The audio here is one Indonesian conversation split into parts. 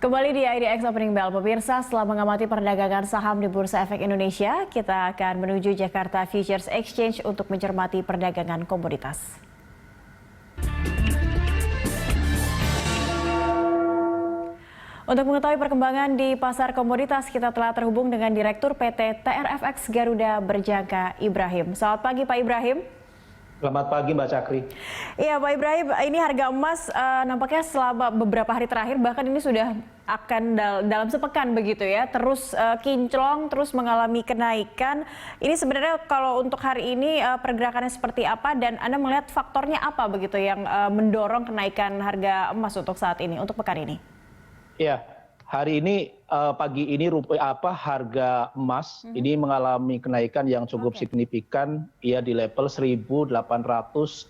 Kembali di IDX Opening Bell, pemirsa, setelah mengamati perdagangan saham di Bursa Efek Indonesia, kita akan menuju Jakarta Futures Exchange untuk mencermati perdagangan komoditas. Untuk mengetahui perkembangan di pasar komoditas, kita telah terhubung dengan Direktur PT TRFX Garuda Berjangka, Ibrahim. Selamat pagi, Pak Ibrahim. Selamat pagi, Mbak Cakri. Iya, Pak Ibrahim, ini harga emas nampaknya selama beberapa hari terakhir, bahkan ini sudah akan dalam sepekan begitu ya, terus kinclong, terus mengalami kenaikan. Ini sebenarnya kalau untuk hari ini pergerakannya seperti apa dan Anda melihat faktornya apa begitu yang mendorong kenaikan harga emas untuk saat ini, untuk pekan ini? Ya, hari ini pagi ini harga emas ini mengalami kenaikan yang cukup signifikan, ya di level 1.859,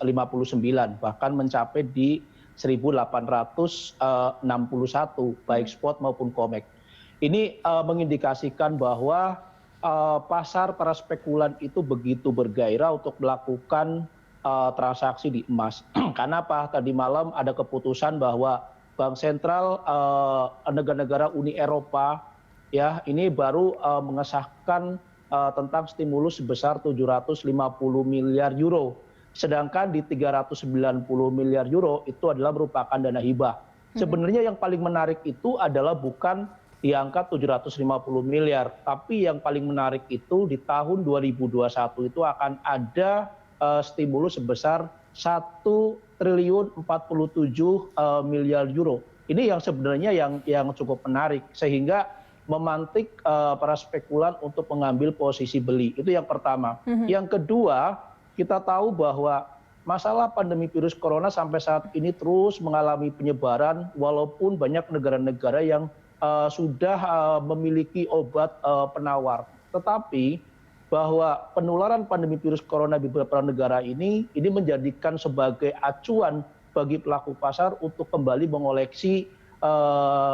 bahkan mencapai di 1.861 baik spot maupun COMEX. Ini mengindikasikan bahwa pasar para spekulan itu begitu bergairah untuk melakukan transaksi di emas. Karena apa? Tadi malam ada keputusan bahwa Bank Sentral negara-negara Uni Eropa ya ini baru mengesahkan tentang stimulus sebesar 750 miliar euro. Sedangkan di 390 miliar euro itu adalah merupakan dana hibah. Sebenarnya yang paling menarik itu adalah bukan di angka 750 miliar, tapi yang paling menarik itu di tahun 2021 itu akan ada stimulus sebesar 1.047 miliar euro. Ini yang sebenarnya yang cukup menarik sehingga memantik para spekulan untuk mengambil posisi beli. Itu yang pertama. Yang kedua, kita tahu bahwa masalah pandemi virus corona sampai saat ini terus mengalami penyebaran walaupun banyak negara-negara yang sudah memiliki obat penawar. Tetapi bahwa penularan pandemi virus corona di beberapa negara ini menjadikan sebagai acuan bagi pelaku pasar untuk kembali mengoleksi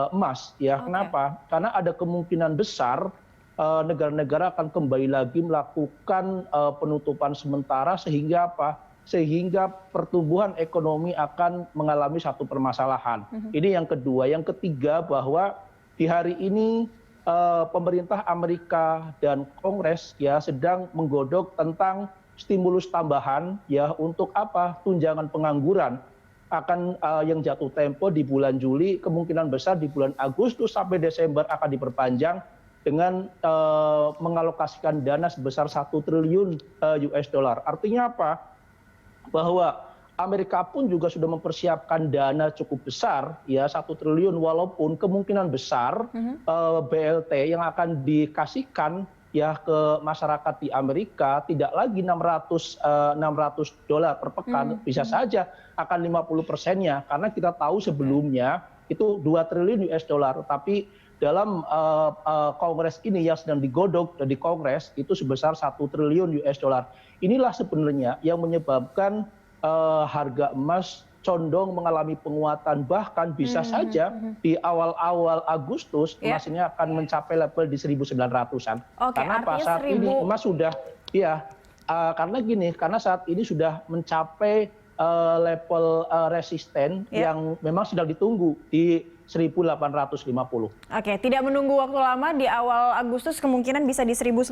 emas. Ya, kenapa? Karena ada kemungkinan besar negara-negara akan kembali lagi melakukan penutupan sementara sehingga apa? Sehingga pertumbuhan ekonomi akan mengalami satu permasalahan. Ini yang kedua. Yang ketiga bahwa di hari ini pemerintah Amerika dan Kongres ya sedang menggodok tentang stimulus tambahan ya untuk apa? Tunjangan pengangguran akan yang jatuh tempo di bulan Juli, kemungkinan besar di bulan Agustus sampai Desember akan diperpanjang dengan mengalokasikan dana sebesar 1 triliun US dollar. Artinya apa? Bahwa Amerika pun juga sudah mempersiapkan dana cukup besar, ya 1 triliun, walaupun kemungkinan besar BLT yang akan dikasihkan ya ke masyarakat di Amerika tidak lagi 600 dolar per pekan, bisa saja akan 50%-nya, karena kita tahu sebelumnya itu 2 triliun US dollar, tapi dalam Kongres ini yang sedang digodok di Kongres itu sebesar 1 triliun US dollar. Inilah sebenarnya yang menyebabkan harga emas condong mengalami penguatan, bahkan bisa saja di awal-awal Agustus emas ini akan mencapai level di 1.900-an. Karena saat ini emas sudah karena gini, karena saat ini sudah mencapai level resisten yang memang sedang ditunggu di 1.850. Oke, tidak menunggu waktu lama, di awal Agustus kemungkinan bisa di 1.900,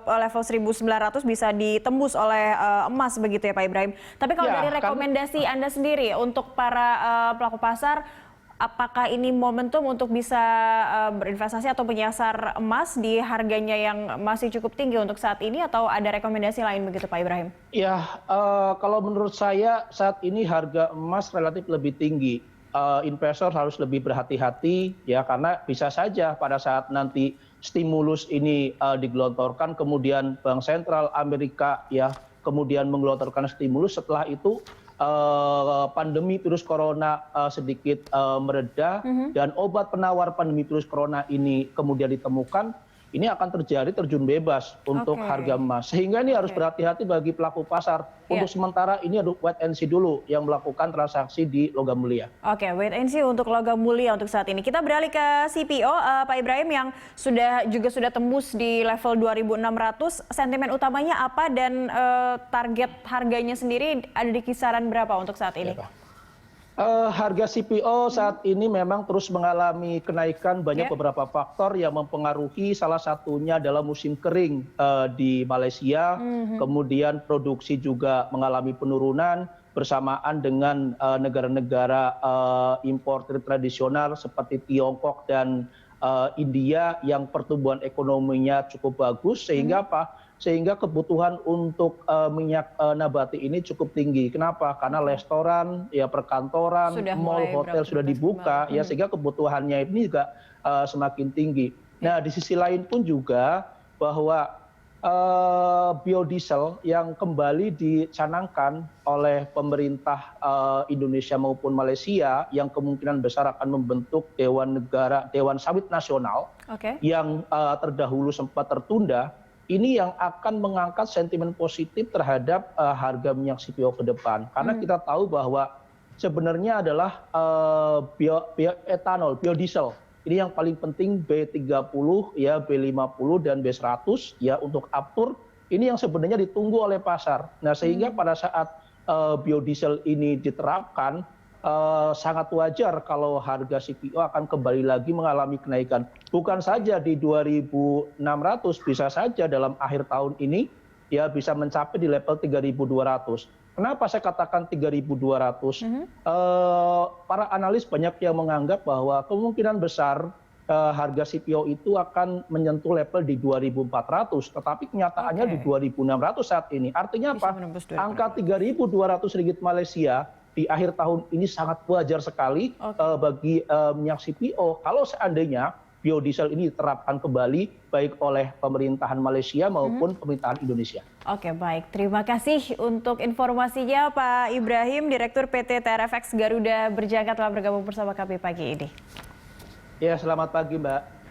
level 1.900 bisa ditembus oleh emas begitu ya Pak Ibrahim. Tapi kalau dari rekomendasi Anda sendiri untuk para pelaku pasar, apakah ini momentum untuk bisa berinvestasi atau menyasar emas di harganya yang masih cukup tinggi untuk saat ini, atau ada rekomendasi lain begitu Pak Ibrahim? Ya, kalau menurut saya saat ini harga emas relatif lebih tinggi. Investor harus lebih berhati-hati ya, karena bisa saja pada saat nanti stimulus ini digelontorkan, kemudian Bank Sentral Amerika ya kemudian menggelontorkan stimulus, setelah itu pandemi virus corona sedikit mereda dan obat penawar pandemi virus corona ini kemudian ditemukan, ini akan terjadi terjun bebas untuk harga emas. Sehingga ini harus berhati-hati bagi pelaku pasar. Untuk sementara ini ada wait and see dulu yang melakukan transaksi di logam mulia. Oke, wait and see untuk logam mulia untuk saat ini. Kita beralih ke CPO, Pak Ibrahim, yang sudah tembus di level 2.600. Sentimen utamanya apa dan target harganya sendiri ada di kisaran berapa untuk saat ini? Harga CPO saat ini memang terus mengalami kenaikan, banyak beberapa faktor yang mempengaruhi, salah satunya adalah musim kering di Malaysia, kemudian produksi juga mengalami penurunan bersamaan dengan negara-negara importer tradisional seperti Tiongkok dan India yang pertumbuhan ekonominya cukup bagus, sehingga apa? Sehingga kebutuhan untuk minyak nabati ini cukup tinggi. Kenapa? Karena restoran, ya perkantoran, mal, hotel sudah dibuka, ya sehingga kebutuhannya ini juga semakin tinggi. Nah, di sisi lain pun juga bahwa biodiesel yang kembali dicanangkan oleh pemerintah Indonesia maupun Malaysia yang kemungkinan besar akan membentuk Dewan Sawit Nasional yang terdahulu sempat tertunda. Ini yang akan mengangkat sentimen positif terhadap harga minyak CPO ke depan. Karena kita tahu bahwa sebenarnya adalah bioetanol, biodiesel. Ini yang paling penting B30, ya B50 dan B100 ya untuk aftur. Ini yang sebenarnya ditunggu oleh pasar. Nah, sehingga pada saat biodiesel ini diterapkan, sangat wajar kalau harga CPO akan kembali lagi mengalami kenaikan. Bukan saja di 2.600, bisa saja dalam akhir tahun ini ya bisa mencapai di level 3.200. Kenapa saya katakan 3.200? Para analis banyak yang menganggap bahwa kemungkinan besar harga CPO itu akan menyentuh level di 2.400, tetapi kenyataannya di 2.600 saat ini. Artinya apa? Angka 3.200 ringgit Malaysia di akhir tahun ini sangat wajar sekali bagi minyak CPO. Kalau seandainya biodiesel ini diterapkan kembali baik oleh pemerintahan Malaysia maupun pemerintahan Indonesia. Oke, baik. Terima kasih untuk informasinya Pak Ibrahim, Direktur PT TRFX Garuda Berjangka telah bergabung bersama kami pagi ini. Ya, selamat pagi Mbak.